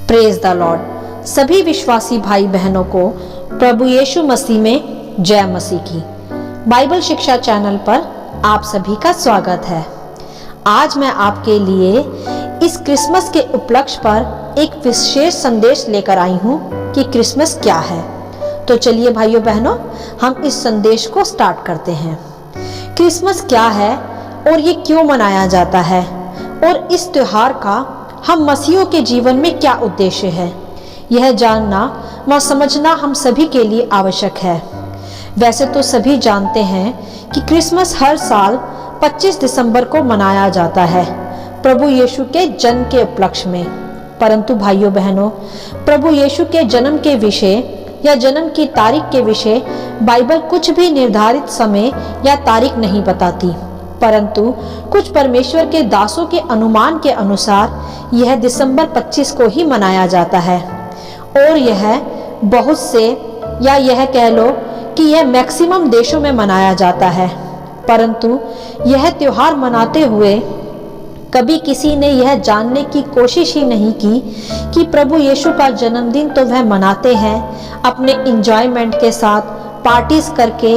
Praise the Lord. सभी विश्वासी भाई बहनों को प्रभु यीशु मसीह में जय मसीह की। बाइबल शिक्षा चैनल पर आप सभी का स्वागत है। आज मैं आपके लिए इस क्रिसमस के उपलक्ष्य पर एक विशेष संदेश लेकर आई हूँ कि क्रिसमस क्या है। तो चलिए भाइयों बहनों, हम इस संदेश को स्टार्ट करते हैं। क्रिसमस क्या है और ये क्यों मनाया जाता है, और इस त्योहार का हम मसीहियों के जीवन में क्या उद्देश्य है, यह जानना व समझना हम सभी के लिए आवश्यक है। वैसे तो सभी जानते हैं कि क्रिसमस हर साल 25 दिसंबर को मनाया जाता है प्रभु यीशु के जन्म के उपलक्ष्य में। परंतु भाइयों बहनों, प्रभु यीशु के जन्म के विषय या जन्म की तारीख के विषय बाइबल कुछ भी निर्धारित समय या तारीख नहीं बताती, परंतु कुछ परमेश्वर के दासों के अनुमान के अनुसार यह दिसंबर 25 को ही मनाया जाता है। और यह बहुत से, या यह कह लो कि यह मैक्सिमम देशों में मनाया जाता है। परंतु यह त्योहार मनाते हुए कभी किसी ने यह जानने की कोशिश ही नहीं की कि प्रभु यीशु का जन्मदिन तो वह मनाते हैं अपने इंजॉयमेंट के साथ, पार्टीज करके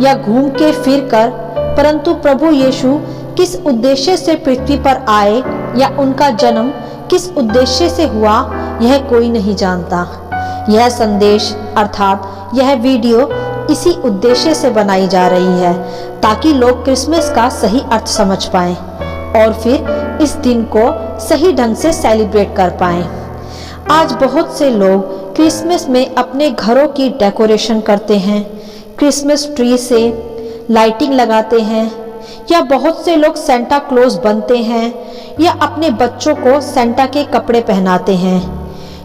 या घूम के फिर कर, परंतु प्रभु यीशु किस उद्देश्य से पृथ्वी पर आए या उनका जन्म किस उद्देश्य से हुआ, यह कोई नहीं जानता। यह संदेश अर्थात यह वीडियो इसी उद्देश्य से बनाई जा रही है ताकि लोग क्रिसमस का सही अर्थ समझ पाएं और फिर इस दिन को सही ढंग से सेलिब्रेट कर पाएं। आज बहुत से लोग क्रिसमस में अपने घरों की डेकोरेशन करते हैं, क्रिसमस ट्री से लाइटिंग लगाते हैं, या बहुत से लोग सेंटा क्लॉज बनते हैं या अपने बच्चों को सेंटा के कपड़े पहनाते हैं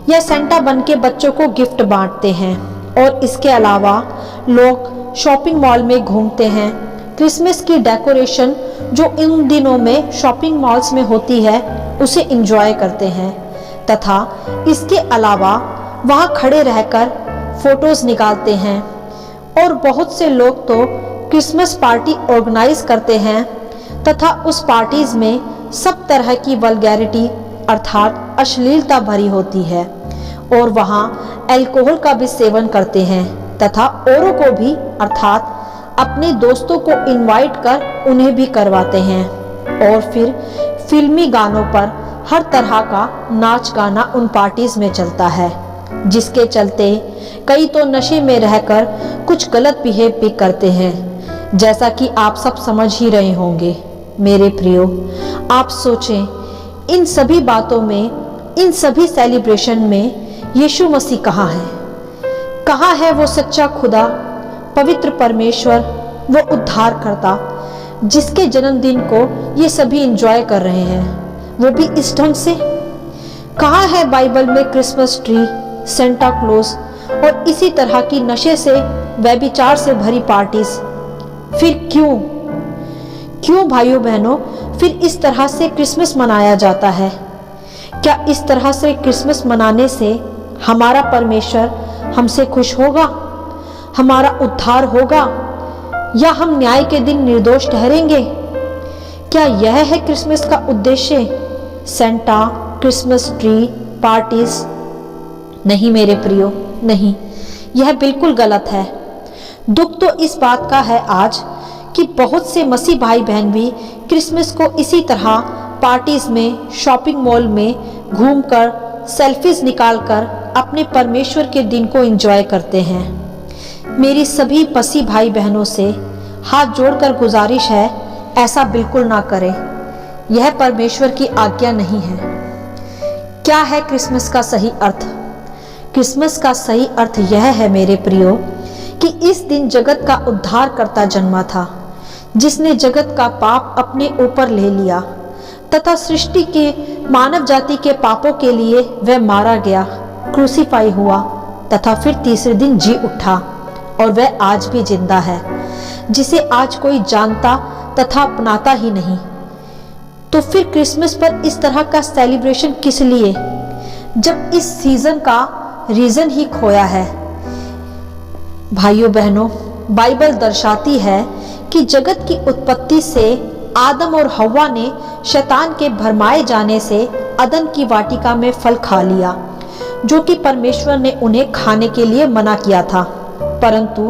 या सेंटा बन के बच्चों को गिफ्ट बांटते हैं। और इसके अलावा लोग शॉपिंग मॉल में घूमते हैं, क्रिसमस की डेकोरेशन जो इन दिनों में शॉपिंग मॉल्स में होती है उसे एंजॉय करते हैं, तथा इसके अलावा वहां खड़े रहकर फोटोज निकालते हैं। और बहुत से लोग तो क्रिसमस पार्टी ऑर्गेनाइज करते हैं तथा उस पार्टीज में सब तरह की वल्गैरिटी अर्थात अश्लीलता भरी होती है, और वहां अल्कोहल का भी सेवन करते हैं तथा औरों को भी अर्थात अपने दोस्तों को इनवाइट कर उन्हें भी करवाते हैं। और फिर फिल्मी गानों पर हर तरह का नाच गाना उन पार्टीज में चलता है, जिसके चलते कई तो नशे में रहकर कुछ गलत बिहेव भी करते हैं, जैसा कि आप सब समझ ही रहे होंगे। मेरे प्रियो, आप सोचें, इन सभी बातों में, इन सभी सेलिब्रेशन में यीशु मसीह कहाँ है? कहाँ है वो सच्चा खुदा, पवित्र परमेश्वर, वो उद्धारकर्ता जिसके जन्मदिन को ये सभी एंजॉय कर रहे हैं, वो भी इस ढंग से? कहाँ है बाइबल में क्रिसमस ट्री, सेंटा क्लॉज और इसी तरह की नशे से, व्यभिचार से भरी पार्टीज? फिर क्यों भाइयों बहनों फिर इस तरह से क्रिसमस मनाया जाता है? क्या इस तरह से क्रिसमस मनाने से हमारा परमेश्वर हमसे खुश होगा, हमारा उद्धार होगा, या हम न्याय के दिन निर्दोष ठहरेंगे? क्या यह है क्रिसमस का उद्देश्य? Santa, Christmas tree, parties? नहीं मेरे प्रियो, नहीं, यह बिल्कुल गलत है। दुख तो इस बात का है आज कि बहुत से मसीह भाई बहन भी क्रिसमस को इसी तरह पार्टीज में, शॉपिंग मॉल में घूमकर, सेल्फीज निकालकर अपने परमेश्वर के दिन को एंजॉय करते हैं। मेरी सभी मसीह भाई बहनों से हाथ जोड़कर गुजारिश है, ऐसा बिल्कुल ना करें। यह परमेश्वर की आज्ञा नहीं है। क्या है क्रिसमस का सही अर्थ? क्रिसमस का सही अर्थ यह है मेरे प्रियो कि इस दिन जगत का उद्धारकर्ता जन्मा था, जिसने जगत का पाप अपने ऊपर ले लिया तथा सृष्टि के मानव जाति के पापों के लिए वह मारा गया, क्रूसीफाई हुआ तथा फिर तीसरे दिन जी उठा, और वह आज भी जिंदा है, जिसे आज कोई जानता तथा अपनाता ही नहीं। तो फिर क्रिसमस पर इस तरह का सेलिब्रेशन किस लिए, जब इस सीजन का रीजन ही खोया है? भाइयों बहनों, बाइबल दर्शाती है कि जगत की उत्पत्ति से आदम और हव्वा ने शैतान के भरमाए जाने से अदन की वाटिका में फल खा लिया, जो कि परमेश्वर ने उन्हें खाने के लिए मना किया था, परंतु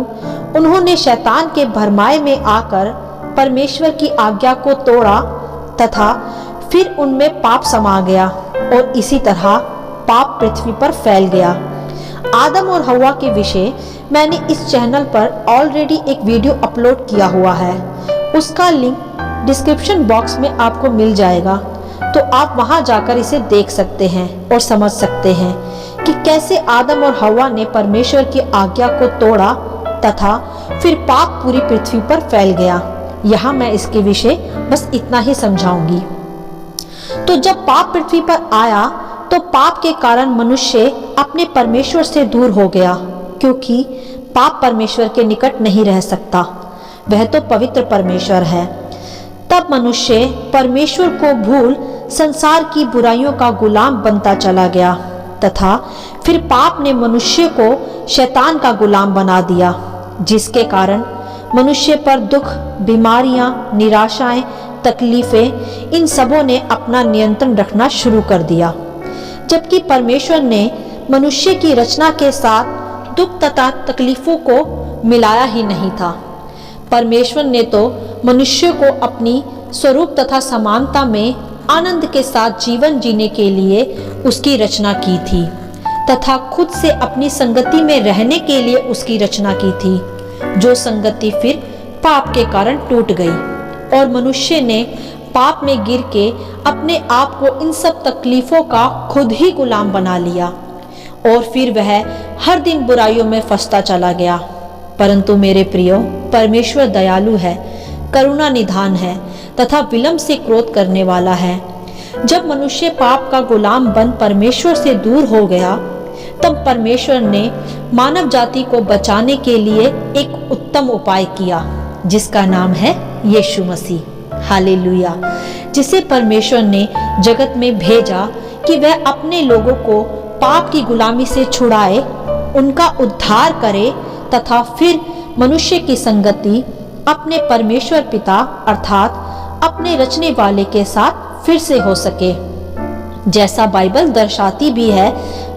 उन्होंने शैतान के भरमाए में आकर परमेश्वर की आज्ञा को तोड़ा तथा फिर उनमें पाप समा गया और इसी तरह पाप पृथ्वी पर फैल गया। आदम और हव्वा के विषय मैंने इस चैनल पर ऑलरेडी एक वीडियो अपलोड किया हुआ है, उसका लिंक डिस्क्रिप्शन बॉक्स में आपको मिल जाएगा, तो आप वहां जाकर इसे देख सकते हैं और समझ सकते हैं कि कैसे आदम और हव्वा ने परमेश्वर की आज्ञा को तोड़ा तथा फिर पाप पूरी पृथ्वी पर फैल गया। यहाँ मैं इसके विषय बस इतना ही समझाऊंगी। तो जब पाप पृथ्वी पर आया तो पाप के कारण मनुष्य अपने परमेश्वर से दूर हो गया, क्योंकि पाप परमेश्वर के निकट नहीं रह सकता, वह तो पवित्र परमेश्वर है। तब मनुष्य परमेश्वर को भूल संसार की बुराइयों का गुलाम बनता चला गया तथा फिर पाप ने मनुष्य को शैतान का गुलाम बना दिया, जिसके कारण मनुष्य पर दुख, बीमारियां, निराशाएं, तकलीफें, इन सबों ने अपना नियंत्रण रखना शुरू कर दिया। जबकि परमेश्वर ने मनुष्य की रचना के साथ दुख तथा तकलीफों को मिलाया ही नहीं था। परमेश्वर ने तो मनुष्य को अपनी स्वरूप तथा समानता में आनंद के साथ जीवन जीने के लिए उसकी रचना की थी तथा खुद से अपनी संगति में रहने के लिए उसकी रचना की थी, जो संगति फिर पाप के कारण टूट गई और मनुष्य ने पाप में गिर के अपने आप को इन सब तकलीफों का खुद ही गुलाम बना लिया और फिर वह हर दिन बुराइयों में फंसता चला गया। परंतु मेरे प्रियो, परमेश्वर दयालु है, करुणा निधान है तथा विलंब से क्रोध करने वाला है। जब मनुष्य पाप का गुलाम बन परमेश्वर से दूर हो गया, तब परमेश्वर ने मानव जाति को बचाने के लिए एक उत्तम उपाय किया, जिसका नाम है यीशु मसीह। हालेलुया। जिसे परमेश्वर ने जगत में भेजा कि वह अपने लोगों को पाप की गुलामी से छुड़ाए, उनका उद्धार करे तथा फिर मनुष्य की संगति अपने परमेश्वर पिता अर्थात अपने रचने वाले के साथ फिर से हो सके। जैसा बाइबल दर्शाती भी है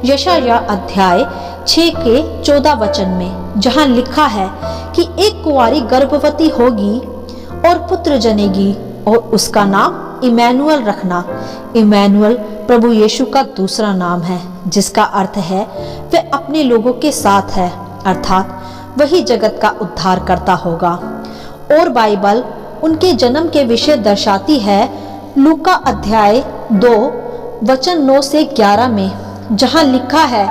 यशायाह अध्याय 6 के 14 वचन में, जहां लिखा है कि एक कुंवारी गर्भवती होगी और पुत्र जनेगी और उसका नाम इमैनुअल रखना। इमैनुअल प्रभु यीशु का दूसरा नाम है, जिसका अर्थ है वह अपने लोगों के साथ है, अर्थात वही जगत का उद्धार करता होगा। और बाइबल उनके जन्म के विषय दर्शाती है लूका अध्याय 2 वचन 9 से 11 में, जहां लिखा है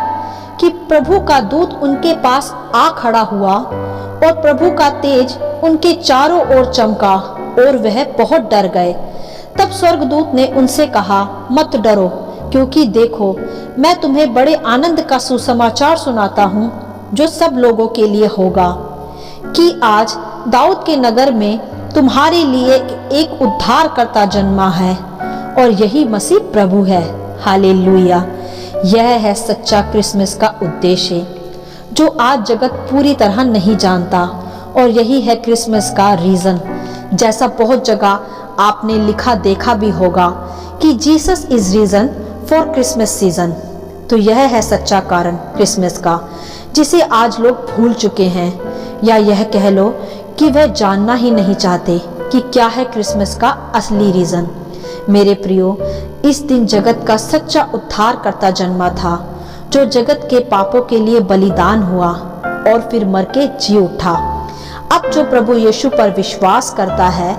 कि प्रभु का दूत उनके पास आ खड़ा हुआ और प्रभु का तेज उनके चारों ओर चमका और वह बहुत डर गए। तब स्वर्गदूत ने उनसे कहा, मत डरो, क्योंकि देखो मैं तुम्हें बड़े आनंद का सुसमाचार सुनाता हूँ, जो सब लोगों के लिए होगा, कि आज दाऊद के नगर में तुम्हारे लिए एक उद्धार करता जन्मा है और यही मसीह प्रभु है। हालेलुया। यह है सच्चा क्रिसमस का उद्देश्य, जो आज जगत पूरी तरह नहीं जानता, और यही है क्रिसमस का रीजन। जैसा बहुत जगह आपने लिखा देखा भी होगा कि Jesus is reason for Christmas season. तो यह है सच्चा कारण क्रिसमस का, जिसे आज लोग भूल चुके हैं, या यह कह लो कि वह जानना ही नहीं चाहते कि क्या है क्रिसमस का असली रीजन। मेरे प्रियो, इस दिन जगत का सच्चा उद्धार करता जन्मा था, जो जगत के पापों के लिए बलिदान हुआ और फिर मर के जी उठा। अब जो प्रभु यीशु पर विश्वास करता है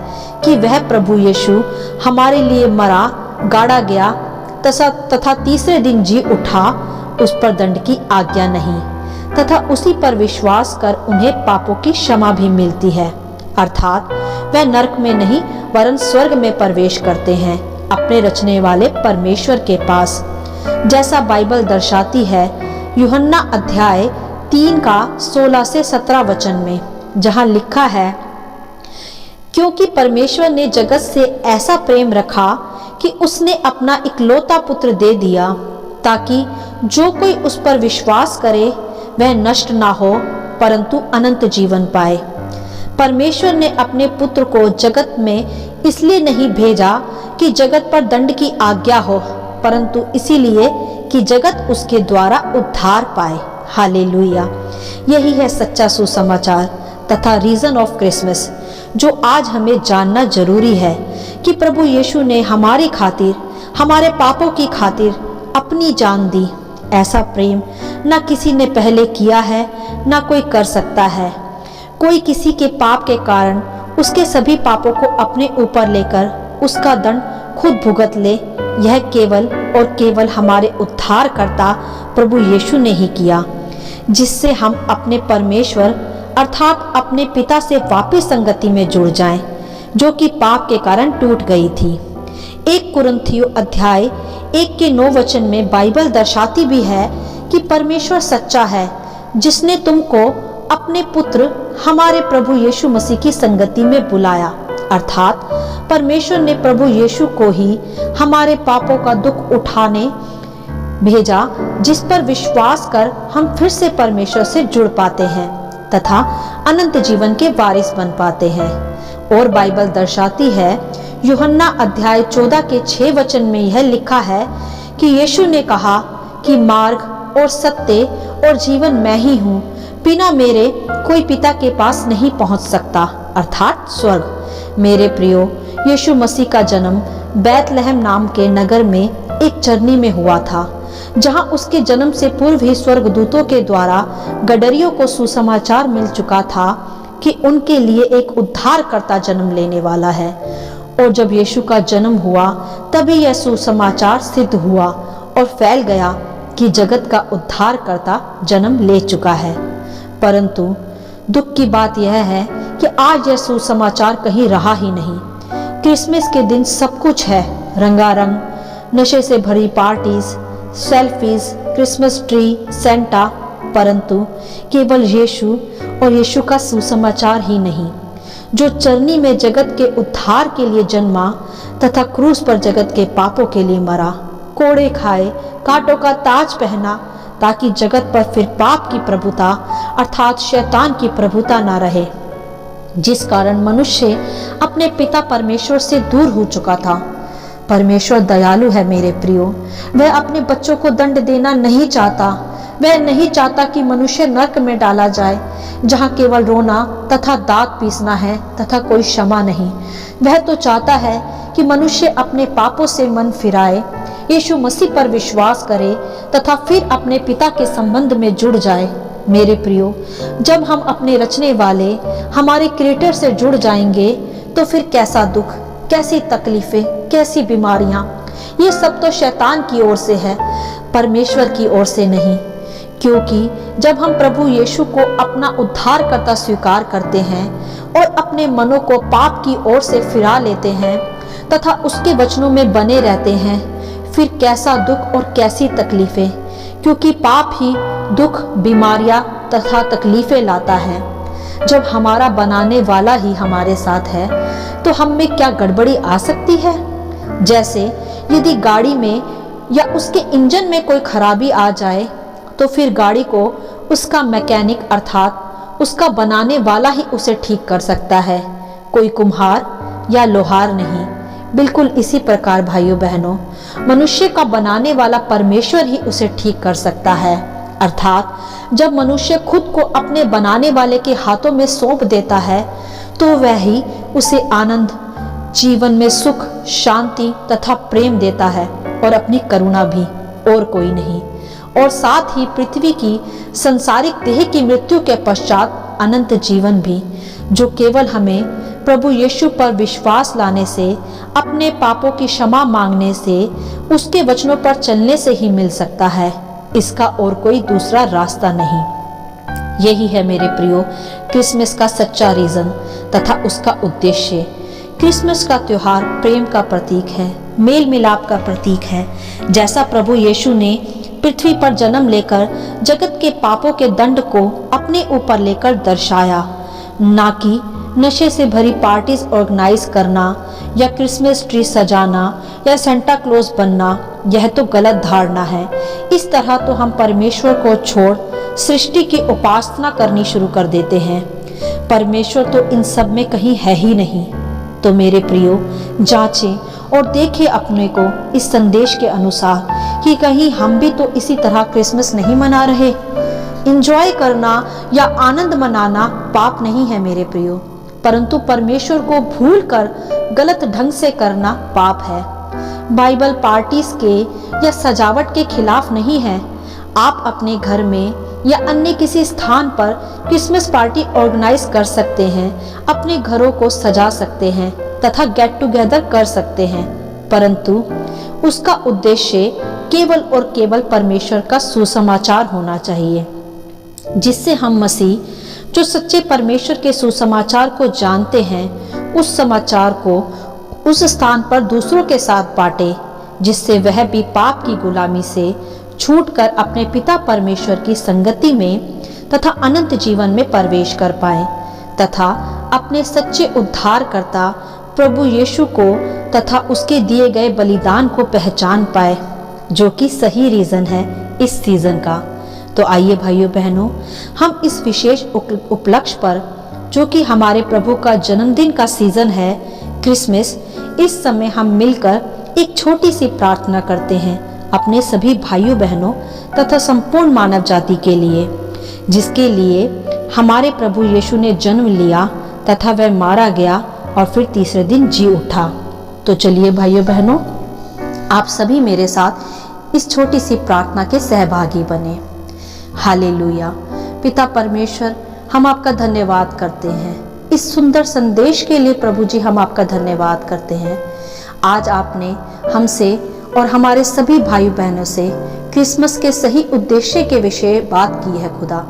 कि वह प्रभु यीशु हमारे लिए मरा, गाड़ा गया तथा तीसरे दिन जी उठा, उस पर दंड की आज्ञा नहीं, तथा उसी पर विश्वास कर उन्हें पापों की क्षमा भी मिलती है, अर्थात वह नरक में नहीं वरन स्वर्ग में प्रवेश करते हैं अपने रचने वाले परमेश्वर के पास। जैसा बाइबल दर्शाती है यूहन्ना अध्याय 3 का 16 से 17 वचन में, जहां लिखा है, क्योंकि परमेश्वर ने जगत से ऐसा प्रेम रखा कि उसने अपना इकलौता पुत्र दे दिया, ताकि जो कोई उस पर विश्वास करे वह नष्ट ना हो परंतु अनंत जीवन पाए। परमेश्वर ने अपने पुत्र को जगत में इसलिए नहीं भेजा कि जगत पर दंड की आज्ञा हो, परंतु इसीलिए कि जगत उसके द्वारा उद्धार पाए। हालेलुया। यही है सच्चा सुसमाचार तथा रीजन ऑफ क्रिसमस, जो आज हमें जानना जरूरी है कि प्रभु यीशु ने हमारी खातिर, हमारे पापों की खातिर अपनी जान दी। ऐसा प्रेम न किसी ने पहले किया है, न कोई कर सकता है। कोई किसी के पाप के कारण उसके सभी पापों को अपने ऊपर लेकर उसका दंड खुद भुगत ले, यह केवल और केवल हमारे उद्धारकर्ता प्रभु यीशु ने ही किया, जिससे हम अपने परमेश्वर अर्थात अपने पिता से वापस संगति में जुड़ जाएं, जो कि पाप के कारण टूट गई थी। 1 कुरिन्थियों अध्याय 1 के 9 वचन में बाइबल दर्शाती भी है कि परमेश्वर सच्चा है, जिसने तुमको अपने पुत्र हमारे प्रभु यीशु मसीह की संगति में बुलाया। अर्थात परमेश्वर ने प्रभु यीशु को ही हमारे पापों का दुख उठाने भेजा, जिस पर विश्वास कर हम फिर से परमेश्वर से जुड़ पाते हैं तथा अनंत जीवन के वारिस बन पाते हैं। और बाइबल दर्शाती है, यूहन्ना अध्याय 14 के 6 वचन में यह लिखा है कि यीशु ने कहा कि मार्ग और सत्य और जीवन मैं ही हूँ, बिना मेरे कोई पिता के पास नहीं पहुँच सकता, अर्थात स्वर्ग। मेरे प्रियो, यीशु मसीह का जन्म बैतलहम नाम के नगर में एक चरनी में हुआ था, जहां उसके जन्म से पूर्व ही स्वर्गदूतों के द्वारा गडरियों को सुसमाचार मिल चुका था कि उनके लिए एक उद्धारकर्ता जन्म लेने वाला है। और जब यीशु का जन्म हुआ तभी यह सुसमाचार सिद्ध हुआ और फैल गया कि जगत का उद्धारकर्ता जन्म ले चुका है। परंतु दुख की बात यह है कि आज यह सुसमाचार कहीं रहा ही नहीं। क्रिसमस के दिन सब कुछ है, रंगारंग, नशे से भरी parties, selfies, Christmas tree, Santa, परंतु केवल यीशु और यीशु का सुसमाचार ही नहीं, जो चरनी में जगत के उद्धार के लिए जन्मा तथा क्रूस पर जगत के पापों के लिए मरा, कोड़े खाए, कांटों का ताज पहना, ताकि जगत पर फिर पाप की प्रभुता अर्थात शैतान की प्रभुता ना रहे, जिस कारण मनुष्य अपने पिता परमेश्वर से दूर हो चुका था। परमेश्वर दयालु है मेरे प्रियो, वह अपने बच्चों को दंड देना नहीं चाहता। वह नहीं चाहता कि मनुष्य नरक में डाला जाए, जहाँ केवल रोना तथा दांत पीसना है तथा कोई क्षमा नहीं। वह तो चाहता है कि मनुष्य अपने पापों से मन फिराए, यीशु मसीह पर विश्वास करे तथा फिर अपने पिता के संबंध में जुड़ जाए। मेरे प्रियो, जब हम अपने रचने वाले हमारे क्रिएटर से जुड़ जाएंगे तो फिर कैसा दुख, कैसी तकलीफें, कैसी बीमारियां, ये सब तो शैतान की ओर से है, परमेश्वर की ओर से नहीं। क्योंकि जब हम प्रभु यीशु को अपना उद्धारकर्ता स्वीकार करते हैं और अपने मनों को पाप की ओर से फिरा लेते हैं तथा उसके वचनों में बने रहते हैं, फिर कैसा दुख और कैसी तकलीफें, क्योंकि पाप ही दुख, बीमारियां तथा तकलीफें लाता है। जब हमारा बनाने वाला ही हमारे साथ है तो हम में क्या गड़बड़ी आ सकती है। जैसे यदि गाड़ी में या उसके इंजन में कोई खराबी आ जाए तो फिर गाड़ी को उसका मैकेनिक अर्थात उसका बनाने वाला ही उसे ठीक कर सकता है, कोई कुम्हार या लोहार नहीं। बिल्कुल इसी प्रकार भाइयों बहनों, मनुष्य का बनाने वाला परमेश्वर ही उसे ठीक कर सकता है। अर्थात जब मनुष्य खुद को अपने बनाने वाले के हाथों में सौंप देता है तो वह ही उसे आनंद, जीवन में सुख, शांति तथा प्रेम देता है और अपनी करुणा भी, और कोई नहीं। और साथ ही पृथ्वी की संसारिक देह की मृत्यु के पश्चात अनंत जीवन भी, जो केवल हमें प्रभु यीशु पर विश्वास लाने से, अपने पापों की क्षमा मांगने से, उसके वचनों पर चलने से ही मिल सकता है। इसका और कोई दूसरा रास्ता नहीं। यही है मेरे प्रियो क्रिसमस का सच्चा रीजन तथा उसका उद्देश्य। क्रिसमस का त्योहार प्रेम का प्रतीक है, मेल मिलाप का प्रतीक है। जैसा प्रभु यीशु ने पृथ्वी पर जन्म लेकर जगत के पापों के दंड को अपने ऊपर लेकर दर्शाया, ना कि नशे से भरी पार्टीज ऑर्गेनाइज करना या क्रिसमस ट्री सजाना या सेंटा क्लॉज बनना, यह तो गलत धारणा है। इस तरह तो हम परमेश्वर को छोड़ सृष्टि की उपासना करनी शुरू कर देते हैं। परमेश्वर तो इन सब में कहीं है ही नहीं। तो मेरे प्रियो, जांचें और देखें अपने को इस संदेश के अनुसार कि कहीं हम भी तो इसी तरह क्रिसमस नहीं मना रहे। एंजॉय करना या आनंद मनाना पाप नहीं है मेरे प्रियो, परंतु परमेश्वर को भूलकर गलत ढंग से करना पाप है। बाइबल पार्टीज के या सजावट के खिलाफ नहीं है। आप अपने घर में या अन्य किसी स्थान पर क्रिसमस पार्टी ऑर्गेनाइज कर सकते हैं, अपने घरों को सजा सकते हैं तथा गेट टुगेदर कर सकते हैं, परंतु उसका उद्देश्य केवल और केवल परमेश्वर का सुसमाचार होना चाहिए, जिससे हम मसीह जो सच्चे परमेश्वर के सुसमाचार को जानते हैं, उस समाचार को उस स्थान पर दूसरों के साथ बांटे, जिससे वह भी पाप की गुलामी से छूटकर अपने पिता परमेश्वर की संगति में तथा अनंत जीवन में प्रवेश कर पाए तथा अपने सच्चे उद्धारकर्ता प्रभु यीशु को तथा उसके दिए गए बलिदान को पहचान पाए, जो कि सही रीजन है इस सीजन का। तो आइए भाइयों बहनों, हम इस विशेष उपलक्ष्य पर, जो कि हमारे प्रभु का जन्मदिन का सीजन है, क्रिसमस, इस समय हम मिलकर एक छोटी सी प्रार्थना करते हैं अपने सभी भाइयों बहनों तथा संपूर्ण मानव जाति के लिए, जिसके लिए हमारे प्रभु यीशु ने जन्म लिया तथा वह मारा गया और फिर तीसरे दिन जी उठा। तो चलिए भाइयों बहनों, आप सभी मेरे साथ इस छोटी सी प्रार्थना के सहभागी बने। हालेलुया। पिता परमेश्वर, हम आपका धन्यवाद करते हैं इस सुंदर संदेश के लिए। प्रभु जी, हम आपका धन्यवाद करते हैं। आज आपने हमसे और हमारे सभी भाई बहनों से क्रिसमस के सही उद्देश्य के विषय बात की है। खुदा,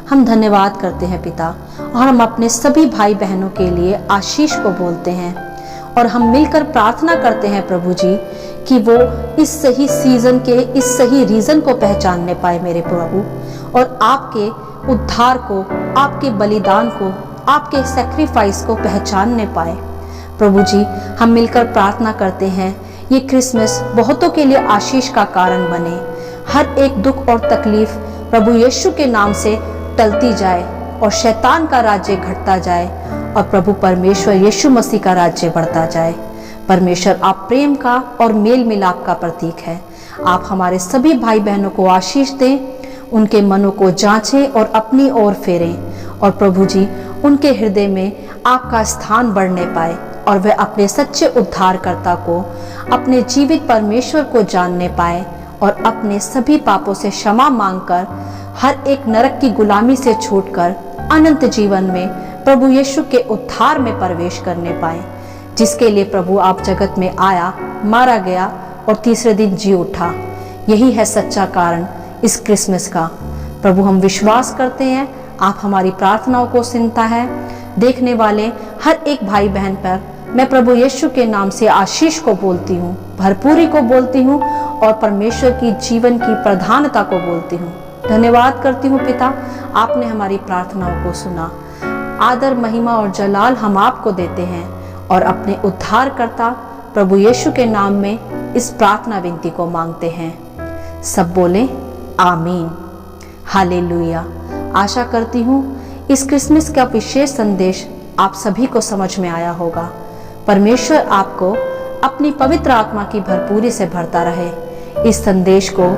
हम धन्यवाद करते हैं पिता, और हम अपने सभी भाई बहनों के लिए आशीष को बोलते हैं और हम मिलकर प्रार्थना करते हैं प्रभु जी कि वो इस सही सीजन के, इस सही रीजन को पहचानने पाए मेरे प्रभु, और आपके उद्धार को, आपके बलिदान को, आपके सैक्रिफाइस को पहचानने पाए। प्रभु जी, हम मिलकर प्रार्थना करते हैं ये क्रिसमस बहुतों के लिए आशीष का कारण बने। हर एक दुख और तकलीफ प्रभु यीशु के नाम से टलती जाए और शैतान का राज्य घटता जाए और प्रभु परमेश्वर यीशु मसीह का राज्य बढ़ता जाए। परमेश्वर, आप प्रेम का और मेल मिलाप का प्रतीक है। आप हमारे सभी भाई बहनों को आशीष दें, उनके मनों को जांचें और अपनी ओर फेरें, और प्रभु जी, उनके हृदय में आपका स्थान बढ़ने पाए और वह अपने सच्चे उद्धारकर्ता को, अपने जीवित परमेश्वर को जानने पाए और अपने सभी पापों से क्षमा मांगकर हर एक नरक की गुलामी से छूटकर अनंत जीवन में प्रभु यीशु के उद्धार में प्रवेश करने पाए, जिसके लिए प्रभु आप जगत में आया, मारा गया और तीसरे दिन जी उठा। यही है सच्चा कारण इस क्रिसमस का। प्रभु, हम विश्वास करते हैं आप हमारी प्रार्थनाओं को सुनता है। देखने वाले हर एक भाई बहन पर मैं प्रभु यीशु के नाम से आशीष को बोलती हूँ, भरपूरी को बोलती हूँ और परमेश्वर की जीवन की प्रधानता को बोलती हूँ। धन्यवाद करती हूँ पिता, आपने हमारी प्रार्थनाओं को सुना। आदर, महिमा और जलाल हम आपको देते हैं और अपने उद्धारकर्ता प्रभु यीशु के नाम में इस प्रार्थना विनती को मांगते हैं। सब बोले आमीन। हालेलुया। आशा करती हूँ इस क्रिसमस का विशेष संदेश आप सभी को समझ में आया होगा। परमेश्वर आपको अपनी पवित्र आत्मा की भरपूरी से भरता रहे। इस संदेश को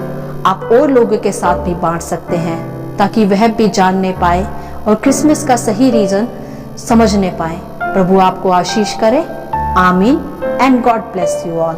आप और लोगों के साथ भी बांट सकते हैं ताकि वह भी जानने पाए और क्रिसमस का सही रीजन समझने पाए। प्रभु आपको आशीष करे। आमीन and God bless you all.